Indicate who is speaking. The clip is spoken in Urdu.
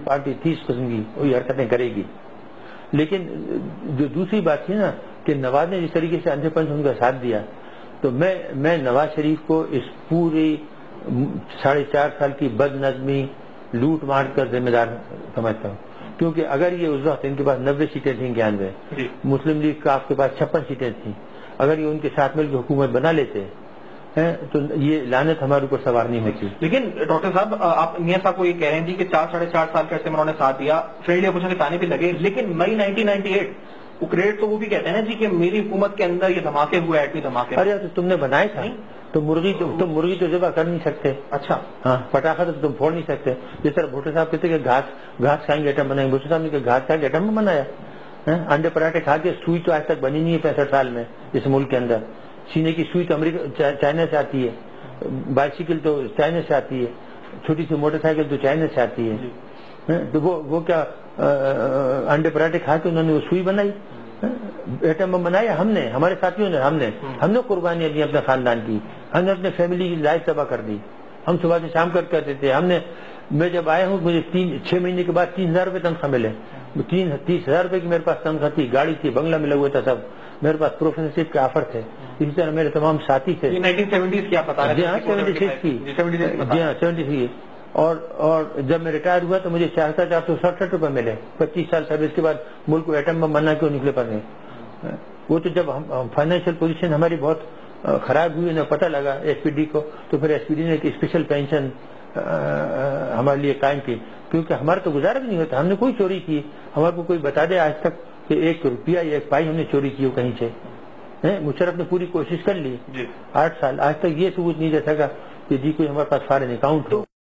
Speaker 1: پارٹی تھی اس قسم کی وہی حرکتیں کرے گی. لیکن جو دوسری بات تھی نا کہ نواز نے جس طریقے سے اندھے پن سے ان کا ساتھ دیا, تو میں نواز شریف کو اس پوری 4.5 سال کی بد نظمی لوٹ مار کر ذمہ دار سمجھتا ہوں. کیونکہ اگر یہ اس وقت ان کے پاس 90 سیٹیں تھیں 91, مسلم لیگ کا آپ کے پاس 56 سیٹیں تھیں, اگر یہ ان کے ساتھ مل کے حکومت بنا لیتے تو یہ لعنت ہمارے اوپر سوار نہیں ہوتی.
Speaker 2: لیکن ڈاکٹر صاحب آپ میاں صاحب کو یہ کہہ رہے ہیں کہ 4-4.5 سال کے عرصے میں انہوں نے ساتھ دیا, فرینڈلی اپوزیشن کے تانے بھی لگے, لیکن مئی 1998 اوکریٹ تو وہ بھی کہتے ہیں نا جی کہ میری حکومت کے اندر یہ دھماکے ہوئے, ایٹمی دھماکے.
Speaker 1: ارے تو تم نے بنائے تھا تو مرغی تو ذبح کر نہیں سکتے.
Speaker 2: اچھا
Speaker 1: ہاں, پٹاخہ تو تم پھوڑ نہیں سکتے. جس طرح بھٹو صاحب کہتے کہ گھاس کھائیں گے ایٹم بنائیں گے, بھٹو صاحب نے کہ گھاس کھا کے ایٹم میں بنایا. انڈے پراٹھے کھا کے سوئی تو آج تک بنی نہیں ہے 65 سال میں اس ملک کے اندر. سینے کی سوئی تو امریکہ چائنا سے آتی ہے, بائسیکل تو چائنا سے آتی ہے, چھوٹی سی موٹر سائیکل تو چائنا سے آتی ہے. تو وہ کیا انڈے پراٹھے کھا کے انہوں نے وہ سوئی بنائی, ایٹم بم بنایا ہم نے, ہمارے ساتھیوں نے, ہم نے قربانیاں دی اپنے خاندان کی, ہم نے اپنے فیملی کی لائف تباہ کر دی. ہم صبح سے شام کر کرتے تھے. میں جب آیا ہوں مجھے 6 مہینے کے بعد 30,000 روپے تنخواہ ملے. 30,000 روپے کی میرے پاس تنخواہ تھی, گاڑی تھی, بنگلہ ملا ہوا تھا, سب میرے پاس پروفیسرشپ کے آفر تھے. اسی طرح میرے تمام ساتھی تھے.
Speaker 2: 1970s کی آپ بتا رہے ہیں؟
Speaker 1: جی ہاں 76 کی, جی ہاں 76. اور جب میں ریٹائر ہوا تو مجھے 467 روپے ملے. 25 سال سروس کے بعد ملک کو ایٹم بم بننا کیوں نکلے پڑے. وہ تو جب ہم فائنینشیل پوزیشن ہماری بہت خراب ہوئی, انہیں پتہ لگا ایس پی ڈی کو, تو پھر ایس پی ڈی نے ایک اسپیشل پینشن ہمارے لیے قائم کی. کیونکہ ہمارا تو گزارا بھی نہیں ہوتا, ہم نے کوئی چوری کی, ہمارے کو کوئی بتا دے آج تک کہ 1 روپیہ یا 1 پائی ہم نے چوری کی ہو کہیں سے. مشرف نے پوری کوشش کر لی 8 سال, آج تک یہ ثبوت نہیں دے سکا کہ جی کوئی ہمارے پاس فارن اکاؤنٹ ہو.